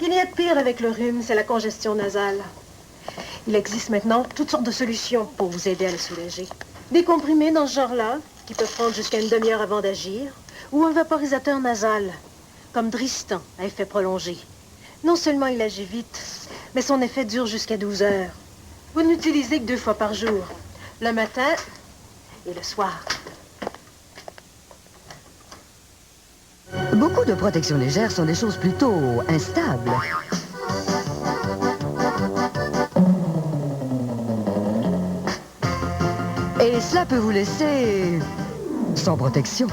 qu'il y a de pire avec le rhume, c'est la congestion nasale. Il existe maintenant toutes sortes de solutions pour vous aider à le soulager. Des comprimés dans ce genre-là, qui peuvent prendre jusqu'à une demi-heure avant d'agir, ou un vaporisateur nasal, comme Dristan, à effet prolongé. Non seulement il agit vite, mais son effet dure jusqu'à 12 heures. Vous n'utilisez que 2 fois par jour, le matin et le soir. Beaucoup de protections légères sont des choses plutôt instables. Et cela peut vous laisser sans protection.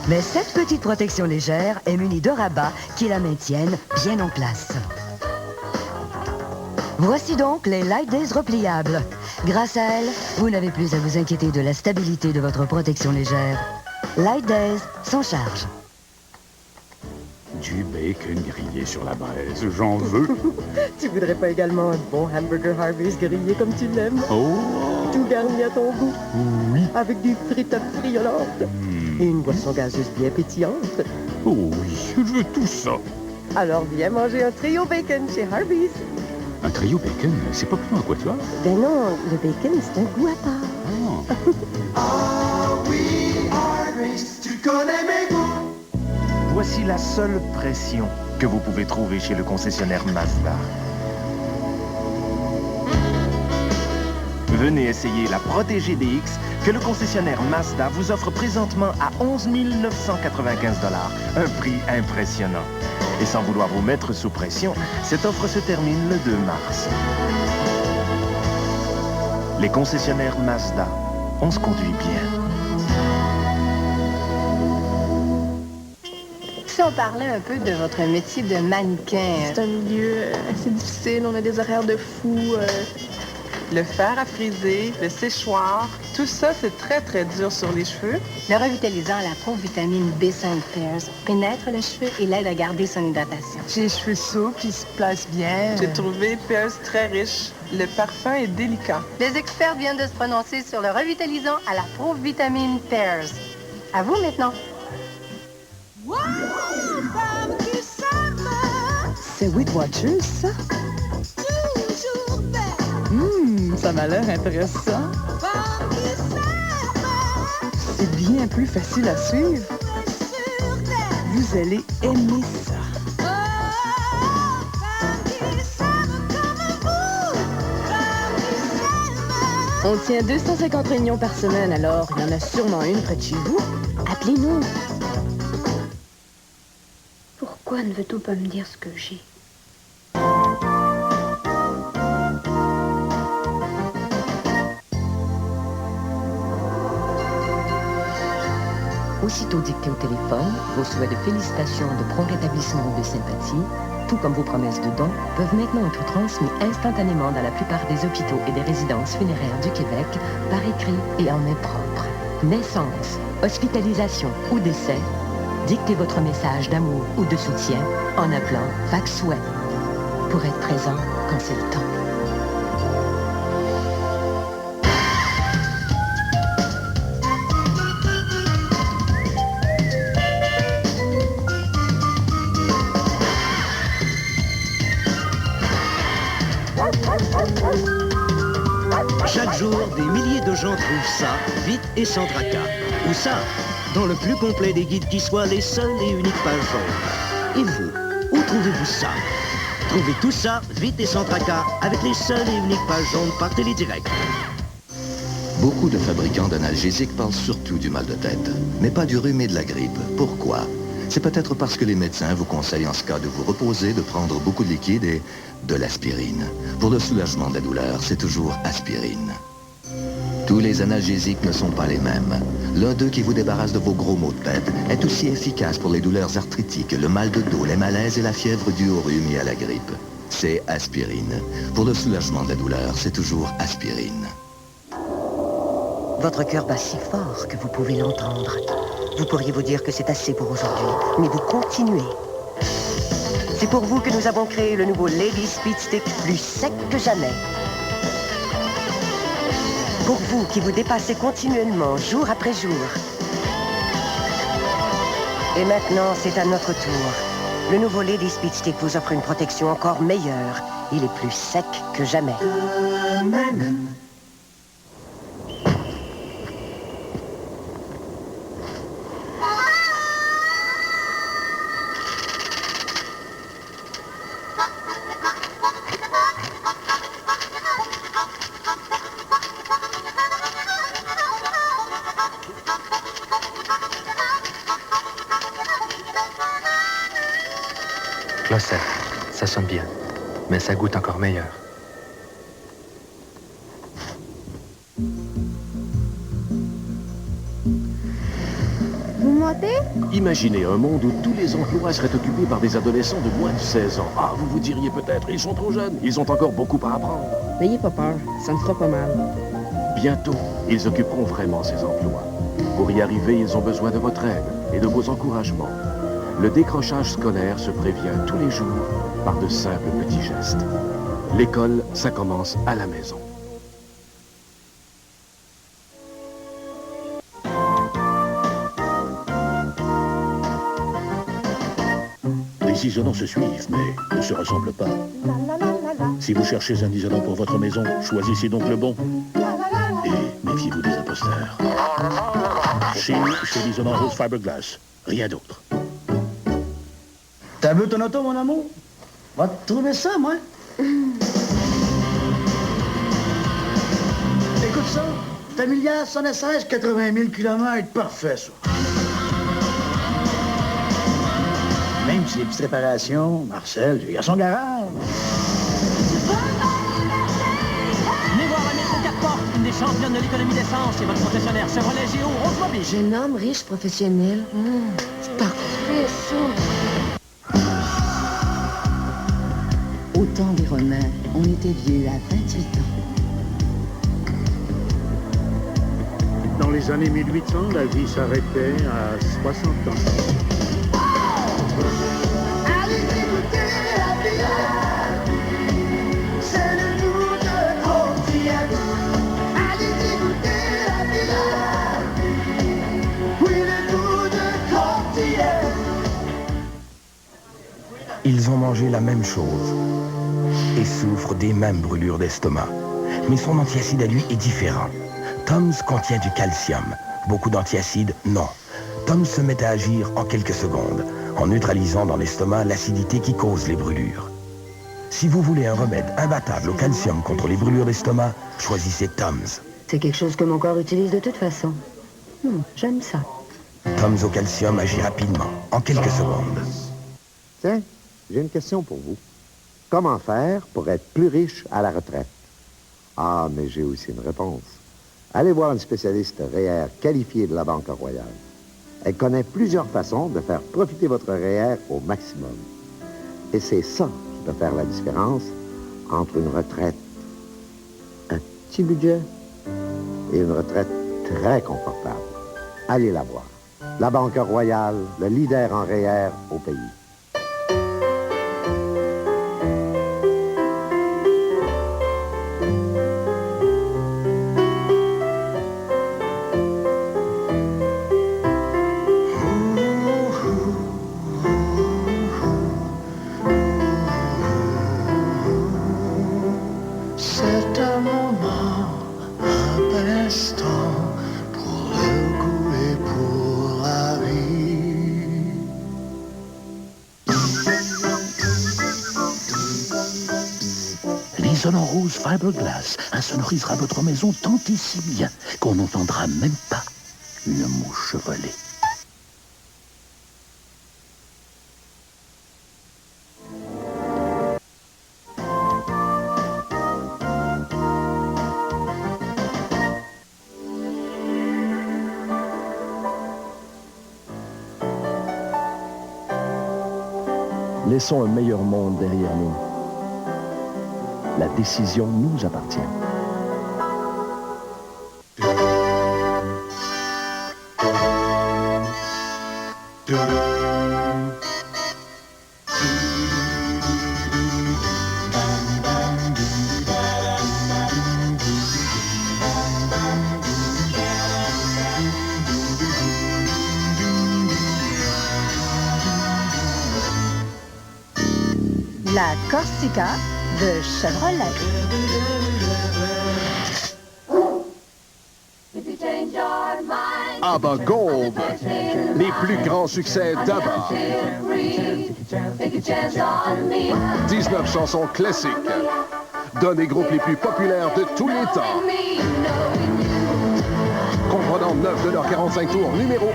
Mais cette petite protection légère est munie de rabats qui la maintiennent bien en place. Voici donc les Light Days repliables. Grâce à elles, vous n'avez plus à vous inquiéter de la stabilité de votre protection légère. Light Days sans charge. Du bacon grillé sur la braise, j'en veux. Tu voudrais pas également un bon hamburger Harvey's grillé comme tu l'aimes? Oh! Tout garni à ton goût. Oui. Avec des frites friolantes. Et une boisson gazeuse bien pétillante. Oh oui, je veux tout ça. Alors viens manger un trio bacon chez Harvey's. Un trio bacon, c'est pas plus un quatuor? Ben non, le bacon, c'est un goût à part. Ah oui, Harvey's, tu connais mes goûts. Voici la seule pression que vous pouvez trouver chez le concessionnaire Mazda. Venez essayer la Protégée DX que le concessionnaire Mazda vous offre présentement à 11 995 $. Un prix impressionnant. Et sans vouloir vous mettre sous pression, cette offre se termine le 2 mars. Les concessionnaires Mazda, on se conduit bien. Si on parlait un peu de votre métier de mannequin. C'est un milieu assez difficile, on a des horaires de fou. Le fer à friser, le séchoir, tout ça, c'est très, très dur sur les cheveux. Le revitalisant à la provitamine B5 Pears pénètre le cheveu et l'aide à garder son hydratation. J'ai les cheveux souples, ils se placent bien. J'ai trouvé Pears très riche. Le parfum est délicat. Les experts viennent de se prononcer sur le revitalisant à la provitamine Pears. À vous maintenant. C'est Weight Watchers, ça? Ça m'a l'air intéressant. C'est bien plus facile à suivre. Vous allez aimer ça. On tient 250 réunions par semaine, alors il y en a sûrement une près de chez vous. Appelez-nous. Pourquoi ne veux-tu pas me dire ce que j'ai? Aussitôt dicté au téléphone, vos souhaits de félicitations, de prompt rétablissement ou de sympathie, tout comme vos promesses de dons, peuvent maintenant être transmis instantanément dans la plupart des hôpitaux et des résidences funéraires du Québec, par écrit et en main propre. Naissance, hospitalisation ou décès, dictez votre message d'amour ou de soutien en appelant Fax Souhait pour être présent quand c'est le temps. Chaque jour, des milliers de gens trouvent ça, vite et sans tracas. Où ça? Dans le plus complet des guides qui soient les seules et uniques pages jaunes. Et vous, où trouvez-vous ça? Trouvez tout ça, vite et sans tracas, avec les seules et uniques pages jaunes par Télédirect. Beaucoup de fabricants d'analgésiques parlent surtout du mal de tête, mais pas du rhume et de la grippe. Pourquoi? C'est peut-être parce que les médecins vous conseillent en ce cas de vous reposer, de prendre beaucoup de liquide et de l'aspirine. Pour le soulagement de la douleur, c'est toujours aspirine. Tous les analgésiques ne sont pas les mêmes. L'un d'eux qui vous débarrasse de vos gros maux de tête est aussi efficace pour les douleurs arthritiques, le mal de dos, les malaises et la fièvre due au rhume et à la grippe. C'est aspirine. Pour le soulagement de la douleur, c'est toujours aspirine. Votre cœur bat si fort que vous pouvez l'entendre. Vous pourriez vous dire que c'est assez pour aujourd'hui, mais vous continuez. C'est pour vous que nous avons créé le nouveau Lady Speed Stick plus sec que jamais. Pour vous qui vous dépassez continuellement, jour après jour. Et maintenant, c'est à notre tour. Le nouveau Lady Speed Stick vous offre une protection encore meilleure. Il est plus sec que jamais. Closet, ça sonne bien, mais ça goûte encore meilleur. Vous mentez? Imaginez un monde où tous les emplois seraient occupés par des adolescents de moins de 16 ans. Ah, vous vous diriez peut-être, ils sont trop jeunes, ils ont encore beaucoup à apprendre. N'ayez pas peur, ça me fera pas mal. Bientôt, ils occuperont vraiment ces emplois. Pour y arriver, ils ont besoin de votre aide et de vos encouragements. Le décrochage scolaire se prévient tous les jours par de simples petits gestes. L'école, ça commence à la maison. Les isoloants se suivent, mais ne se ressemblent pas. Si vous cherchez un isolant pour votre maison, choisissez donc le bon. Et méfiez-vous des imposteurs. Chez nous, c'est l'isolant Rose Fiberglass. Rien d'autre. T'as vu ton auto, mon amour? Va te trouver ça, moi. Écoute ça. Ta milliard 116, 80 000 km. Parfait, ça. Même si les petites réparations, Marcel, il y a son garage. Venez voir la métro 4 portes, une des championnes de l'économie d'essence et votre concessionnaire Chevrolet Géo Oldsmobile. Jeune homme riche professionnel. C'est parfait, ça. Au temps des Romains, on était vieux à 28 ans. Dans les années 1800, la vie s'arrêtait à 60 ans. Allez écouter la bière, c'est le tour de Pontiac. Allez écouter la bière, oui le tour de Pontiac. Ils ont mangé la même chose et souffrent des mêmes brûlures d'estomac. Mais son antiacide à lui est différent. Tom's contient du calcium. Beaucoup d'antiacides, non. Tom's se met à agir en quelques secondes, en neutralisant dans l'estomac l'acidité qui cause les brûlures. Si vous voulez un remède imbattable au calcium contre les brûlures d'estomac, choisissez Tom's. C'est quelque chose que mon corps utilise de toute façon. J'aime ça. Tom's au calcium agit rapidement, en quelques secondes. Tiens, j'ai une question pour vous. Comment faire pour être plus riche à la retraite? Ah, mais j'ai aussi une réponse. Allez voir une spécialiste REER qualifiée de la Banque Royale. Elle connaît plusieurs façons de faire profiter votre REER au maximum. Et c'est ça qui peut faire la différence entre une retraite, un petit budget, et une retraite très confortable. Allez la voir. La Banque Royale, le leader en REER au pays. L'isolant Rose Fiberglass insonorisera votre maison tant et si bien qu'on n'entendra même pas une mouche voler. Laissons un meilleur monde derrière nous. La décision nous appartient. la Corsica de Chevrolet. ABBA Gold, les plus grands succès d'ABBA. 19 chansons classiques d'un des groupes les plus populaires de tous les temps. Comprenant 9 de leurs 45 tours numéro 1.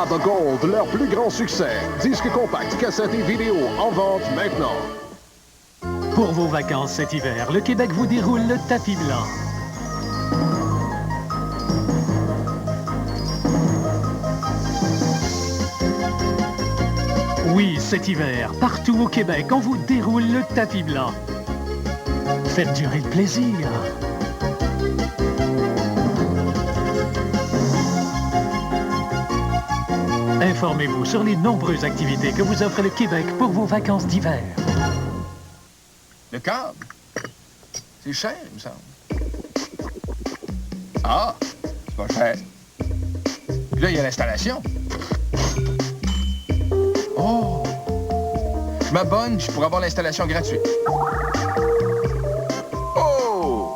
ABBA Gold, leur plus grand succès. Disques compacts, cassettes et vidéos en vente maintenant. Pour vos vacances cet hiver, le Québec vous déroule le tapis blanc. Oui, cet hiver, partout au Québec, on vous déroule le tapis blanc. Faites durer le plaisir. Informez-vous sur les nombreuses activités que vous offre le Québec pour vos vacances d'hiver. Le câble? C'est cher, il me semble. Ah, c'est pas cher. Puis là, il y a l'installation. Oh! Je m'abonne, je pourrais avoir l'installation gratuite. Oh!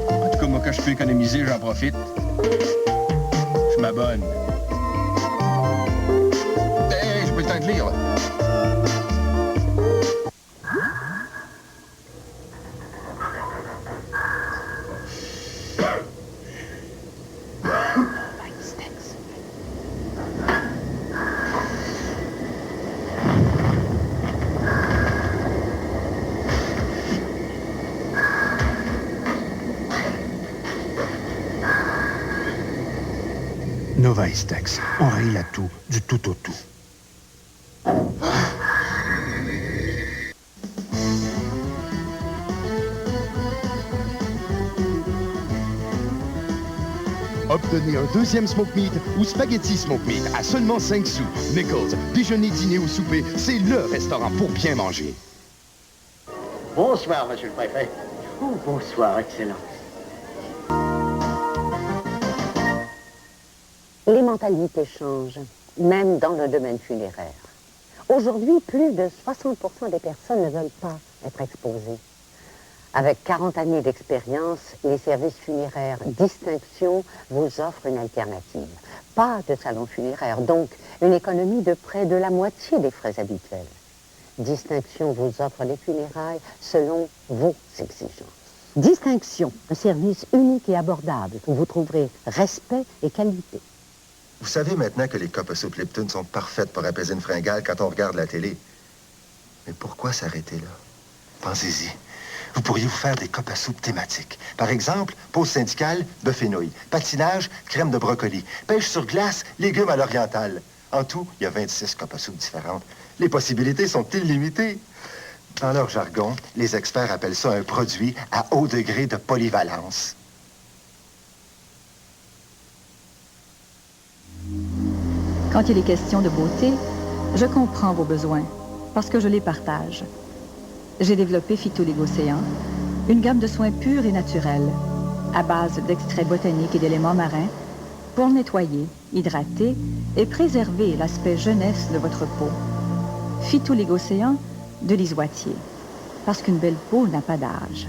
En tout cas, moi, quand je peux économiser, j'en profite. Je m'abonne. Hey, j'ai pas le temps de lire, là. Nova Istex, on règle à tout, du tout au tout. Obtenez un deuxième smoke meat ou spaghetti smoke meat à seulement 5 sous. Nichols, déjeuner, dîner ou souper, c'est le restaurant pour bien manger. Bonsoir, monsieur le préfet. Oh, bonsoir, excellent. Les mentalités changent, même dans le domaine funéraire. Aujourd'hui, plus de 60% des personnes ne veulent pas être exposées. Avec 40 années d'expérience, les services funéraires Distinction vous offrent une alternative. Pas de salon funéraire, donc une économie de près de la moitié des frais habituels. Distinction vous offre les funérailles selon vos exigences. Distinction, un service unique et abordable où vous trouverez respect et qualité. Vous savez maintenant que les copes à soupe Lipton sont parfaites pour apaiser une fringale quand on regarde la télé. Mais pourquoi s'arrêter là? Pensez-y. Vous pourriez vous faire des copes à soupe thématiques. Par exemple, pause syndicale, bœuf et nouilles. Patinage, crème de brocoli. Pêche sur glace, légumes à l'orientale. En tout, il y a 26 copes à soupe différentes. Les possibilités sont illimitées. Dans leur jargon, les experts appellent ça un produit à haut degré de polyvalence. Quand il est question de beauté, je comprends vos besoins, parce que je les partage. J'ai développé Phyto-Légocéan, une gamme de soins purs et naturels, à base d'extraits botaniques et d'éléments marins, pour nettoyer, hydrater et préserver l'aspect jeunesse de votre peau. Phyto-Légocéan de Lise Wattier, parce qu'une belle peau n'a pas d'âge.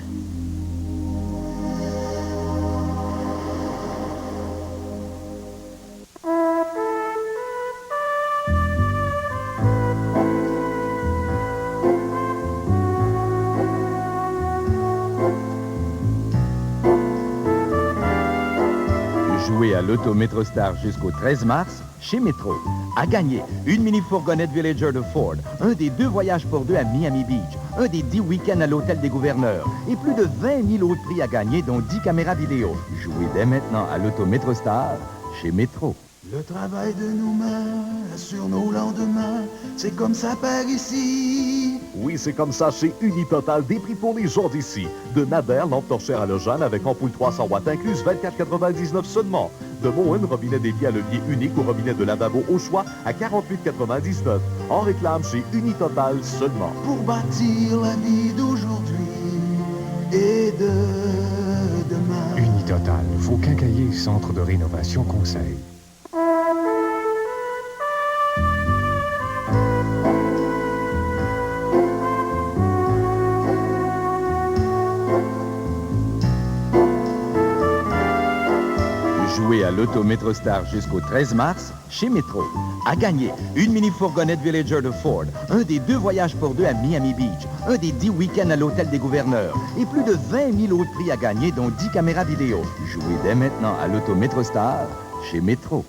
Jouez à l'Auto MetroStar jusqu'au 13 mars chez Métro. À gagner, une mini-fourgonnette Villager de Ford, un des 2 voyages pour 2 à Miami Beach, un des 10 week-ends à l'Hôtel des Gouverneurs et plus de 20 000 autres prix à gagner, dont 10 caméras vidéo. Jouez dès maintenant à l'Auto MetroStar chez Métro. Le travail de nos mains assure nos lendemains, c'est comme ça par ici. Oui, c'est comme ça chez Unitotal, des prix pour les gens d'ici. De Nader, lampe torchère halogène avec ampoule 300 watts incluse, 24,99 seulement. De Moen, robinet d'évier à levier unique ou robinet de lavabo au choix à 48,99. En réclame chez Unitotal seulement. Pour bâtir la vie d'aujourd'hui et de demain. Unitotal, vos quincailliers centre de rénovation conseil. l'Auto MetroStar jusqu'au 13 mars chez Métro. À gagner, une mini-fourgonnette Villager de Ford, un des 2 voyages pour 2 à Miami Beach, un des 10 week-ends à l'Hôtel des Gouverneurs et plus de 20 000 autres prix à gagner, dont 10 caméras vidéo. Jouez dès maintenant à l'Auto MetroStar chez Métro.